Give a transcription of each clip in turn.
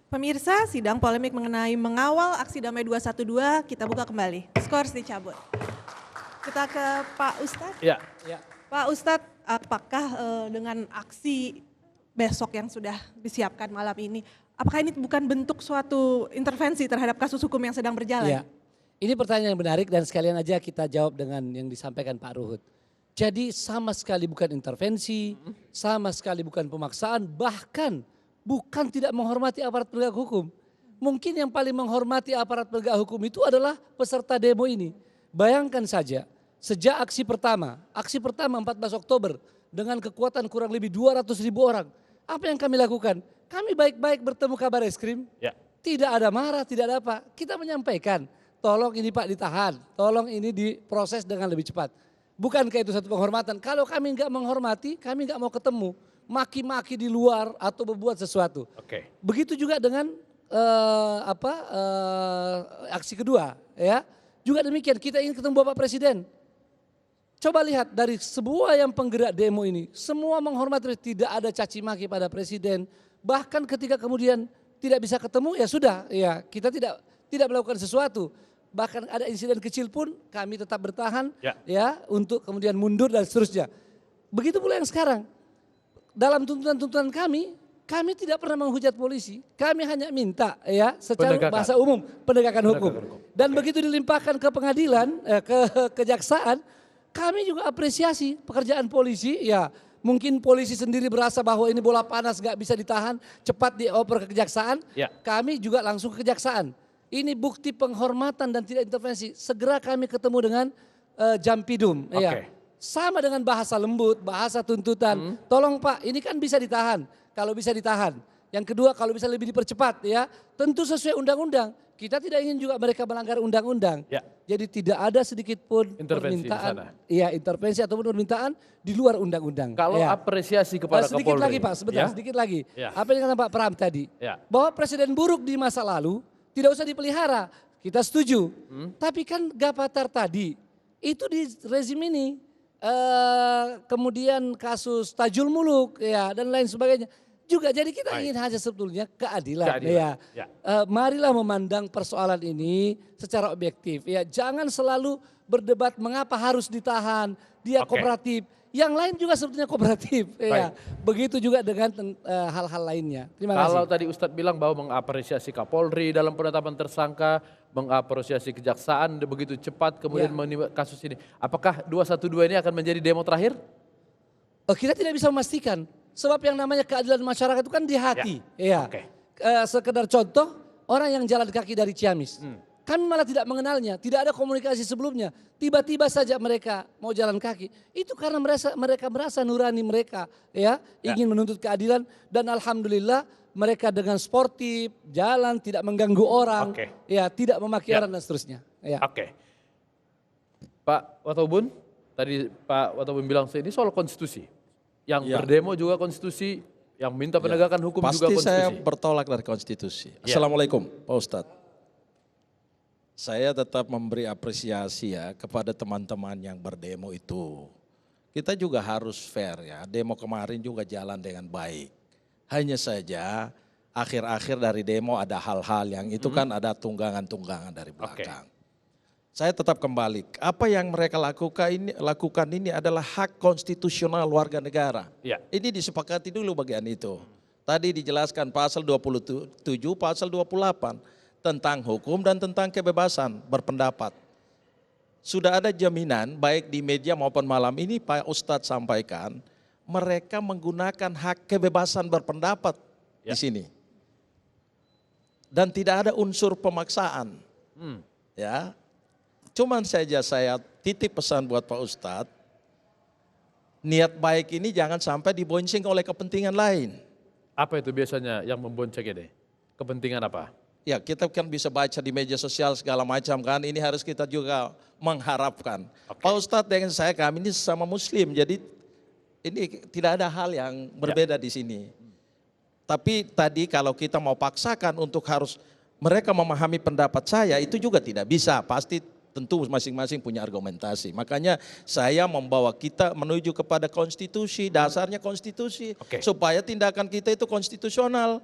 Pemirsa, sidang polemik mengenai mengawal aksi damai 212 kita buka kembali. Skors dicabut. Kita ke Pak Ustadz. Ya. Pak Ustadz, apakah dengan aksi besok yang sudah disiapkan malam ini, apakah ini bukan bentuk suatu intervensi terhadap kasus hukum yang sedang berjalan? Ya. Ini pertanyaan yang menarik dan sekalian aja kita jawab dengan yang disampaikan Pak Ruhut. Jadi sama sekali bukan intervensi, sama sekali bukan pemaksaan, bahkan bukan tidak menghormati aparat penegak hukum. Mungkin yang paling menghormati aparat penegak hukum itu adalah peserta demo ini. Bayangkan saja, sejak aksi pertama 14 Oktober dengan kekuatan kurang lebih 200.000 orang. Apa yang kami lakukan? Kami baik-baik bertemu kabar eskrim, tidak ada marah, tidak ada apa. Kita menyampaikan, tolong ini Pak ditahan, tolong ini diproses dengan lebih cepat. Bukankah itu satu penghormatan? Kalau kami nggak menghormati, kami nggak mau ketemu. Maki-maki di luar atau berbuat sesuatu. Begitu juga dengan aksi kedua, ya. Juga demikian, kita ingin ketemu Bapak Presiden. Coba lihat dari semua yang penggerak demo ini, semua menghormati, tidak ada caci maki pada Presiden. Bahkan ketika kemudian tidak bisa ketemu, ya sudah, ya kita tidak melakukan sesuatu. Bahkan ada insiden kecil pun kami tetap bertahan, ya untuk kemudian mundur dan seterusnya. Begitu pula yang sekarang. Dalam tuntutan-tuntutan kami tidak pernah menghujat polisi. Kami hanya minta ya secara bahasa umum penegakan hukum. Dan begitu dilimpahkan ke pengadilan, ke kejaksaan, kami juga apresiasi pekerjaan polisi. Ya mungkin polisi sendiri berasa bahwa ini bola panas gak bisa ditahan, cepat dioper ke kejaksaan. Kami juga langsung ke kejaksaan. Ini bukti penghormatan dan tidak intervensi. Segera kami ketemu dengan Jampidum. Ya. Sama dengan bahasa lembut, bahasa tuntutan. Tolong Pak, ini kan bisa ditahan. Kalau bisa ditahan. Yang kedua, kalau bisa lebih dipercepat ya. Tentu sesuai undang-undang. Kita tidak ingin juga mereka melanggar undang-undang. Jadi tidak ada sedikit pun permintaan. Iya, intervensi ataupun permintaan di luar undang-undang. Kalau apresiasi kepada Kapolri. Sedikit lagi Pak, sebentar, sedikit lagi. Apa yang kata Pak Pram tadi. Bahwa presiden buruk di masa lalu tidak usah dipelihara. Kita setuju. Tapi kan Gavatar tadi, itu di rezim ini. Kemudian kasus Tajul Muluk ya dan lain sebagainya juga. Jadi kita ingin hanya sebetulnya keadilan. Ya. Marilah memandang persoalan ini secara objektif ya. Jangan selalu berdebat mengapa harus ditahan, dia kooperatif. Yang lain juga sebetulnya kooperatif ya. Begitu juga dengan hal-hal lainnya. Terima kasih. Kalau tadi Ustadz bilang bahwa mengapresiasi Kapolri dalam penetapan tersangka, mengapresiasi kejaksaan begitu cepat kemudian menimba kasus ini. Apakah 212 ini akan menjadi demo terakhir? Kita tidak bisa memastikan. Sebab yang namanya keadilan masyarakat itu kan di hati. Sekedar contoh, orang yang jalan kaki dari Ciamis. Kami malah tidak mengenalnya, tidak ada komunikasi sebelumnya. Tiba-tiba saja mereka mau jalan kaki. Itu karena mereka merasa nurani mereka ya ingin menuntut keadilan. Dan alhamdulillah mereka dengan sportif, jalan, tidak mengganggu orang, ya tidak memaki orang dan seterusnya. Pak Watobun, tadi Pak Watobun bilang ini soal konstitusi. Yang berdemo juga konstitusi, yang minta penegakan hukum juga konstitusi. Pasti saya bertolak dari konstitusi. Assalamualaikum Pak Ustadz. Saya tetap memberi apresiasi ya kepada teman-teman yang berdemo itu. Kita juga harus fair ya, demo kemarin juga jalan dengan baik. Hanya saja akhir-akhir dari demo ada hal-hal yang itu kan ada tunggangan-tunggangan dari belakang. Saya tetap kembali, apa yang mereka lakukan ini adalah hak konstitusional warga negara. Ini disepakati dulu bagian itu. Tadi dijelaskan pasal 27, pasal 28. Tentang hukum dan tentang kebebasan berpendapat. Sudah ada jaminan baik di media maupun malam ini Pak Ustadz sampaikan, mereka menggunakan hak kebebasan berpendapat di sini. Dan tidak ada unsur pemaksaan. Ya. Cuman saja saya titip pesan buat Pak Ustadz, niat baik ini jangan sampai dibonceng oleh kepentingan lain. Apa itu biasanya yang membonceng ini? Kepentingan apa? Ya kita kan bisa baca di media sosial segala macam kan, ini harus kita juga mengharapkan. Pak Ustadz dengan saya, kami ini sesama muslim, jadi ini tidak ada hal yang berbeda di sini. Tapi tadi kalau kita mau paksakan untuk harus mereka memahami pendapat saya, itu juga tidak bisa, pasti tentu masing-masing punya argumentasi. Makanya saya membawa kita menuju kepada konstitusi, dasarnya konstitusi, supaya tindakan kita itu konstitusional.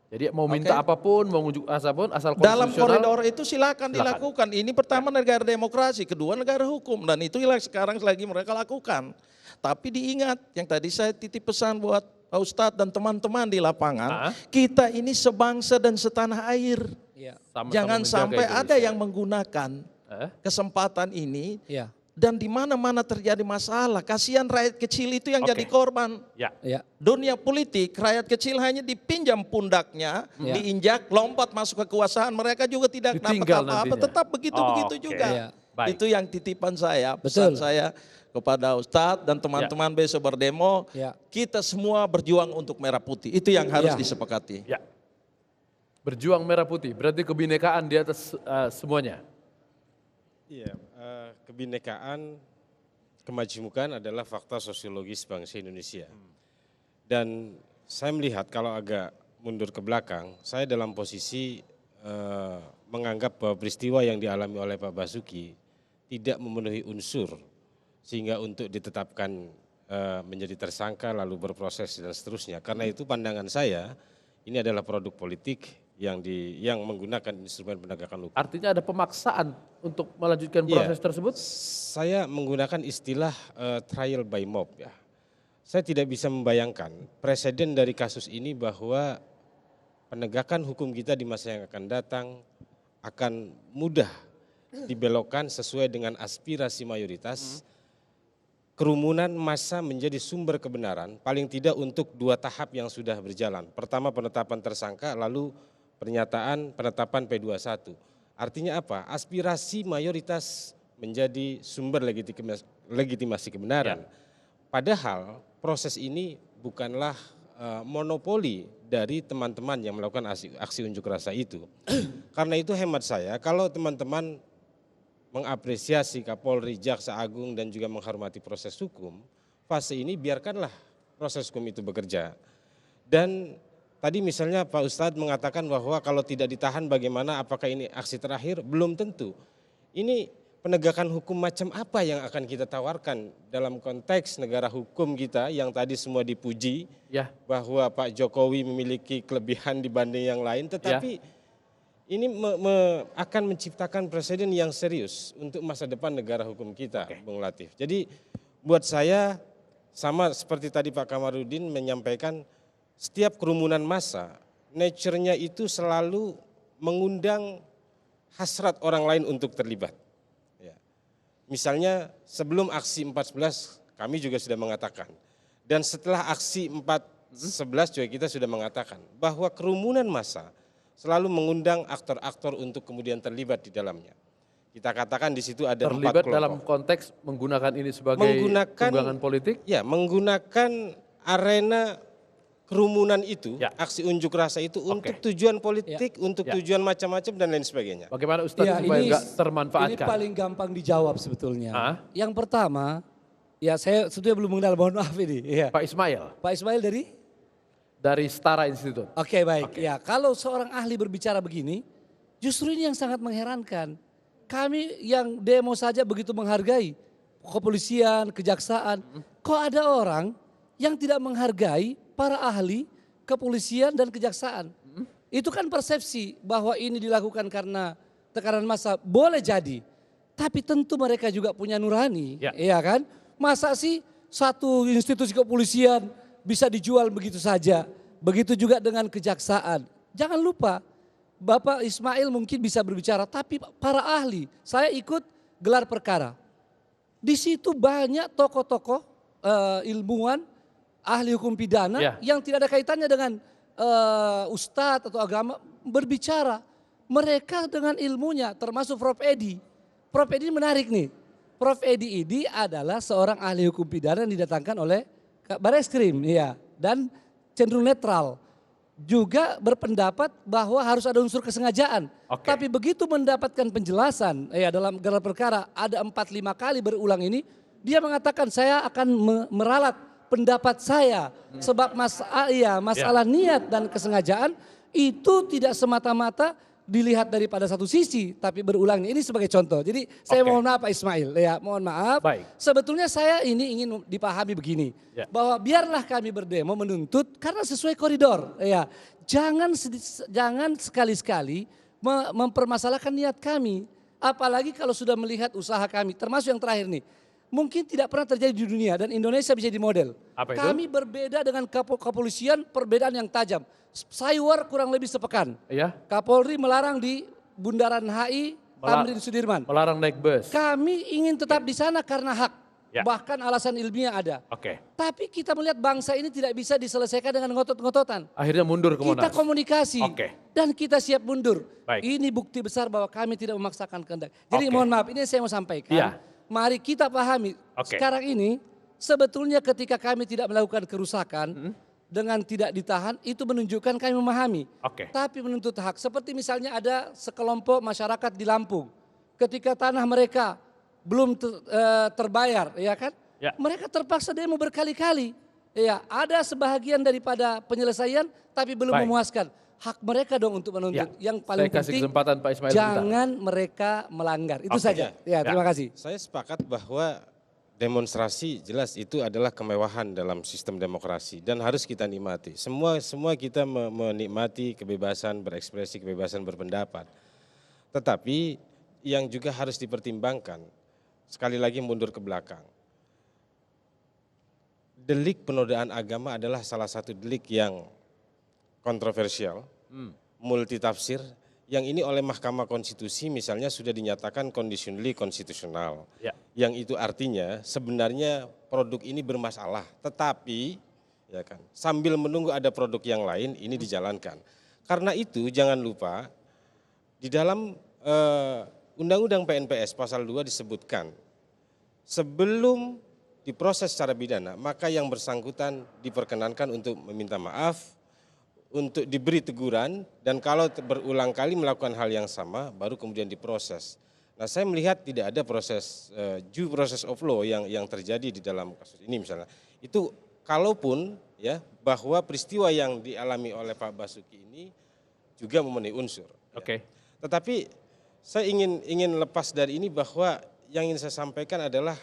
Jadi mau minta apapun, mau unjuk rasa pun asal Dalam konstitusional. koridor itu silakan dilakukan. Ini pertama negara demokrasi, kedua negara hukum, dan itu yang sekarang lagi mereka lakukan. Tapi diingat yang tadi saya titip pesan buat Pak Ustadz dan teman-teman di lapangan, kita ini sebangsa dan setanah air. Sama-sama Jangan menjaga sampai Indonesia. ada yang menggunakan kesempatan ini dan di mana-mana terjadi masalah. Kasihan rakyat kecil itu yang jadi korban. Dunia politik, rakyat kecil hanya dipinjam pundaknya, diinjak, lompat masuk kekuasaan, mereka juga tidak dapat Ditinggal apa-apa, nantinya. tetap begitu-begitu juga. Baik. Itu yang titipan saya, pesan saya kepada Ustadz dan teman-teman besok berdemo, kita semua berjuang untuk merah putih. Itu yang harus disepakati. Ya. Berjuang merah putih, berarti kebinekaan di atas semuanya. Iya, kebinekaan, kemajemukan adalah fakta sosiologis bangsa Indonesia. Dan saya melihat kalau agak mundur ke belakang, saya dalam posisi menganggap bahwa peristiwa yang dialami oleh Pak Basuki tidak memenuhi unsur sehingga untuk ditetapkan menjadi tersangka lalu berproses dan seterusnya. Karena itu pandangan saya ini adalah produk politik yang menggunakan instrumen penegakan hukum. Artinya ada pemaksaan untuk melanjutkan proses tersebut? Saya menggunakan istilah trial by mob ya. Saya tidak bisa membayangkan presiden dari kasus ini bahwa penegakan hukum kita di masa yang akan datang akan mudah dibelokkan sesuai dengan aspirasi mayoritas. Kerumunan massa menjadi sumber kebenaran paling tidak untuk 2 tahap yang sudah berjalan. Pertama penetapan tersangka, lalu pernyataan penetapan P21. Artinya apa? Aspirasi mayoritas menjadi sumber legitimasi kebenaran. Padahal proses ini bukanlah monopoli dari teman-teman yang melakukan aksi unjuk rasa itu. Karena itu hemat saya, kalau teman-teman mengapresiasi Kapolri, Jaksa Agung dan juga menghormati proses hukum, fase ini biarkanlah proses hukum itu bekerja. Dan tadi misalnya Pak Ustadz mengatakan bahwa kalau tidak ditahan bagaimana, apakah ini aksi terakhir? Belum tentu. Ini penegakan hukum macam apa yang akan kita tawarkan dalam konteks negara hukum kita yang tadi semua dipuji, bahwa Pak Jokowi memiliki kelebihan dibanding yang lain, tetapi ini akan menciptakan presiden yang serius untuk masa depan negara hukum kita, Bung Latif. Jadi buat saya sama seperti tadi Pak Kamarudin menyampaikan, setiap kerumunan massa, nature-nya itu selalu mengundang hasrat orang lain untuk terlibat. Ya. Misalnya sebelum aksi 4.11 kami juga sudah mengatakan, dan setelah aksi 4.11 juga kita sudah mengatakan bahwa kerumunan massa selalu mengundang aktor-aktor untuk kemudian terlibat di dalamnya. Kita katakan di situ ada 4 kelompok. Terlibat dalam konteks menggunakan ini sebagai tunggangan politik? Ya, menggunakan arena kerumunan itu, aksi unjuk rasa itu untuk tujuan politik, untuk tujuan macam-macam dan lain sebagainya. Bagaimana Ustadz supaya enggak termanfaatkan? Ini paling gampang dijawab sebetulnya. Yang pertama, ya saya sebetulnya belum mengenal, mohon maaf ini. Pak Ismail. Pak Ismail dari Setara Institute. Oke, baik. Ya, kalau seorang ahli berbicara begini, justru ini yang sangat mengherankan. Kami yang demo saja begitu menghargai kepolisian, kejaksaan. Kok ada orang yang tidak menghargai para ahli kepolisian dan kejaksaan? Itu kan persepsi bahwa ini dilakukan karena tekanan massa, boleh jadi. Tapi tentu mereka juga punya nurani, iya kan? Masa sih satu institusi kepolisian bisa dijual begitu saja. Begitu juga dengan kejaksaan. Jangan lupa, Bapak Ismail mungkin bisa berbicara, tapi para ahli, saya ikut gelar perkara. Di situ banyak tokoh-tokoh ilmuwan, ahli hukum pidana yang tidak ada kaitannya dengan ustadz atau agama berbicara. Mereka dengan ilmunya, termasuk Prof. Edi. Prof. Edi menarik nih. Prof. Edi ini adalah seorang ahli hukum pidana yang didatangkan oleh Bareskrim, dan cenderung netral. Juga berpendapat bahwa harus ada unsur kesengajaan. Tapi begitu mendapatkan penjelasan dalam gelar perkara ada 4-5 kali berulang ini, dia mengatakan saya akan meralat pendapat saya sebab masalah niat dan kesengajaan itu tidak semata-mata dilihat daripada satu sisi, tapi berulangnya. Ini sebagai contoh. Jadi saya Oke. mohon maaf Pak Ismail, ya mohon maaf. Baik. Sebetulnya saya ini ingin dipahami begini, Ya. bahwa biarlah kami berdemo menuntut karena sesuai koridor. Ya, jangan sekali-sekali mempermasalahkan niat kami. Apalagi kalau sudah melihat usaha kami, termasuk yang terakhir nih. Mungkin tidak pernah terjadi di dunia dan Indonesia bisa jadi model. Apa itu? Kami berbeda dengan kepolisian, perbedaan yang tajam. Sayur kurang lebih sepekan. Ya, Kapolri melarang di Bundaran HI, Tamrin Sudirman. melarang naik bus. Kami ingin tetap di sana karena hak. Ya. Bahkan alasan ilmiah ada. Oke. Tapi kita melihat bangsa ini tidak bisa diselesaikan dengan ngotot-ngototan. Akhirnya mundur ke Kita Monas. komunikasi Oke. dan kita siap mundur. Baik. Ini bukti besar bahwa kami tidak memaksakan kehendak. Jadi Oke. mohon maaf, ini yang saya mau sampaikan. Iya. Mari kita pahami Oke. sekarang ini sebetulnya ketika kami tidak melakukan kerusakan dengan tidak ditahan itu menunjukkan kami memahami. Oke. Tapi menuntut hak. Seperti misalnya ada sekelompok masyarakat di Lampung. Ketika tanah mereka belum terbayar, ya kan? Ya. Mereka terpaksa demo berkali-kali. Ya, ada sebahagian daripada penyelesaian tapi belum Baik. memuaskan. Hak mereka dong untuk menuntut. Ya. Yang paling Saya kasih penting kesempatan Pak Ismail sebentar. jangan mereka melanggar. Itu Oke. saja. Ya, terima kasih. Saya sepakat bahwa demonstrasi jelas itu adalah kemewahan dalam sistem demokrasi dan harus kita nikmati. Semua kita menikmati kebebasan berekspresi, kebebasan berpendapat. Tetapi yang juga harus dipertimbangkan, sekali lagi mundur ke belakang. Delik penodaan agama adalah salah satu delik yang kontroversial, multitafsir, yang ini oleh Mahkamah Konstitusi misalnya sudah dinyatakan conditionally konstitusional. Ya. Yang itu artinya sebenarnya produk ini bermasalah, tetapi ya kan, sambil menunggu ada produk yang lain ini dijalankan. Karena itu jangan lupa di dalam Undang-Undang PNPS pasal 2 disebutkan sebelum diproses secara pidana maka yang bersangkutan diperkenankan untuk meminta maaf, untuk diberi teguran, dan kalau berulang kali melakukan hal yang sama baru kemudian diproses. Nah, saya melihat tidak ada proses due process of law yang terjadi di dalam kasus ini misalnya. Itu kalaupun ya bahwa peristiwa yang dialami oleh Pak Basuki ini juga memenuhi unsur. Oke. Tetapi saya ingin lepas dari ini bahwa yang ingin saya sampaikan adalah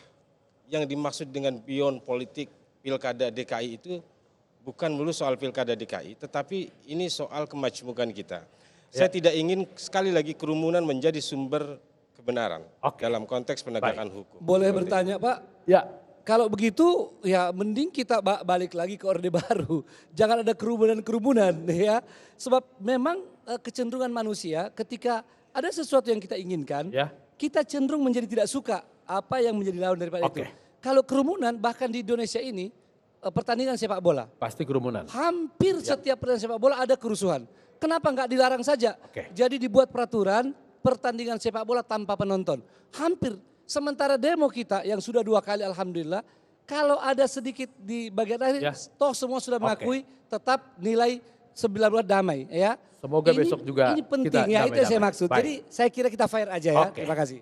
yang dimaksud dengan beyond politik Pilkada DKI itu bukan melulu soal Pilkada DKI, tetapi ini soal kemajmukan kita. Saya tidak ingin sekali lagi kerumunan menjadi sumber kebenaran dalam konteks penegakan hukum. Boleh Seperti bertanya Pak? Ya, Kalau begitu ya mending kita balik lagi ke Orde Baru. Jangan ada kerumunan-kerumunan ya. Sebab memang kecenderungan manusia ketika ada sesuatu yang kita inginkan, Ya. kita cenderung menjadi tidak suka apa yang menjadi lawan daripada Oke. itu. Kalau kerumunan bahkan di Indonesia ini pertandingan sepak bola. pasti kerumunan. Hampir setiap pertandingan sepak bola ada kerusuhan. Kenapa nggak dilarang saja? Oke. Jadi dibuat peraturan pertandingan sepak bola tanpa penonton. Hampir. Sementara demo kita yang sudah 2 kali alhamdulillah, kalau ada sedikit di bagian akhir, Ya. toh semua sudah Oke. mengakui tetap nilai 9 damai ya. Semoga besok juga ini penting kita ya, itu yang saya damai-damai. maksud. Baik. Jadi saya kira kita fire aja ya. Oke. Terima kasih.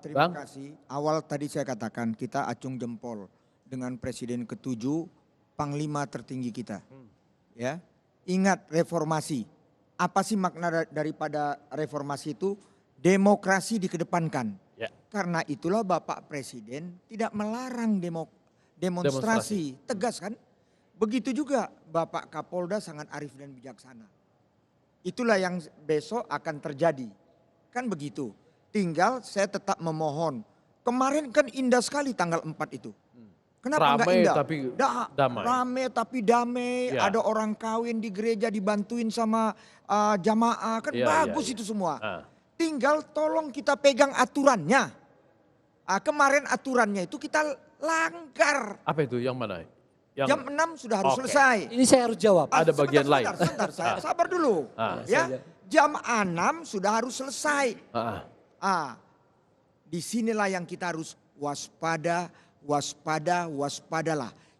Terima Bang. kasih. Awal tadi saya katakan kita acung jempol dengan Presiden ke-7, Panglima tertinggi kita. Ya, ingat reformasi. Apa sih makna daripada reformasi itu? Demokrasi dikedepankan. Ya. Karena itulah Bapak Presiden tidak melarang demonstrasi. Tegas kan? Begitu juga Bapak Kapolda sangat arif dan bijaksana. Itulah yang besok akan terjadi. Kan begitu. Tinggal saya tetap memohon. Kemarin kan indah sekali tanggal 4 itu. Kenapa enggak Ramai indah? tapi damai. Rame tapi damai. Ya. Ada orang kawin di gereja dibantuin sama jamaah. Kan Ya, bagus ya, ya. itu semua. Ah. Tinggal tolong kita pegang aturannya. Kemarin aturannya itu kita langgar. Apa itu yang mana? Yang Jam 6 sudah harus Oke. selesai. Ini saya harus jawab. Ada bagian lain. Sebentar, saya sabar dulu. Ah. Ya, jam 6 sudah harus selesai. Disinilah yang kita harus waspadalah.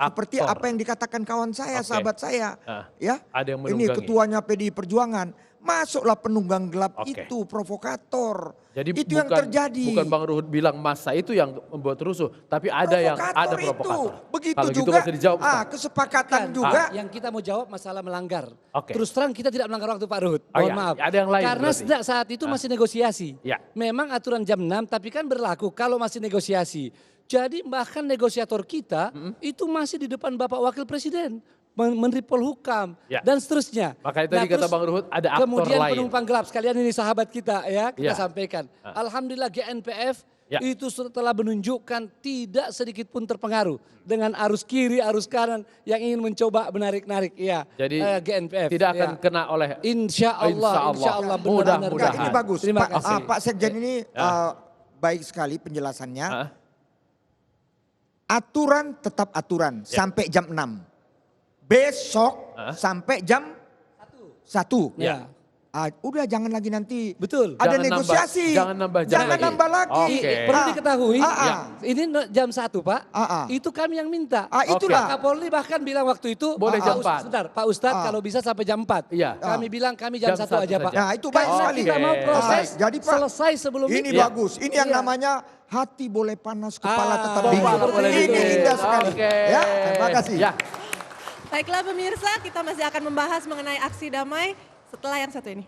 Seperti Aktor. apa yang dikatakan kawan saya, Oke. sahabat saya. Ah. Ya, Ada yang ini menunggangi. ketuanya PDI Perjuangan. masuklah penunggang gelap Oke. itu, provokator. Jadi itu yang terjadi. Bukan Bang Ruhut bilang massa itu yang membuat rusuh, tapi ada yang ada provokator. Itu. Begitu Kalau gitu juga masih dijawab. Ustaz. kesepakatan Bukan. juga. Yang kita mau jawab masalah melanggar. Oke. Terus terang kita tidak melanggar waktu Pak Ruhut. Oh Mohon iya, maaf. ada yang lain Karena berarti. sejak saat itu masih negosiasi. Ya. Memang aturan jam 6 tapi kan berlaku kalau masih negosiasi. Jadi bahkan negosiator kita itu masih di depan Bapak Wakil Presiden. Menteri Polhukam Ya. dan seterusnya. Makanya tadi kata terus Bang Ruhut ada aktor kemudian lain. penumpang gelap sekalian ini sahabat kita ya kita Ya. sampaikan. Alhamdulillah GNPF Ya. itu telah menunjukkan tidak sedikit pun terpengaruh dengan arus kiri, arus kanan yang ingin mencoba menarik-narik ya. Jadi GNPF tidak akan ya. kena oleh Insya Allah Mudah-mudahan. benar-benar. Mudah-mudahan. Ini bagus. Terima Pak, kasih. Pak Sekjen ini baik sekali penjelasannya. Hah? Aturan tetap aturan sampai jam 6. Besok sampai jam 1. Ya. Udah jangan lagi nanti Betul. ada Jangan negosiasi. jangan nambah jam Jangan lagi. nambah lagi. Oke. Perlu diketahui, Ya. ini jam 1 Pak, itu kami yang minta. Itulah. Pak Kapolri bahkan bilang waktu itu, Boleh jam 4. Sebentar, Pak Ustadz kalau bisa sampai jam 4. Iya. Kami bilang kami jam Jam 1 aja satu Pak. saja. Nah, itu baik Karena sekali. kita mau proses Jadi Pak, selesai sebelum ini itu. bagus. Ini yang namanya hati boleh panas, kepala tetap kepala dingin. boleh Ini dingin. indah sekali. Oke. Ya, terima kasih. Ya. Baiklah pemirsa, kita masih akan membahas mengenai aksi damai setelah yang satu ini.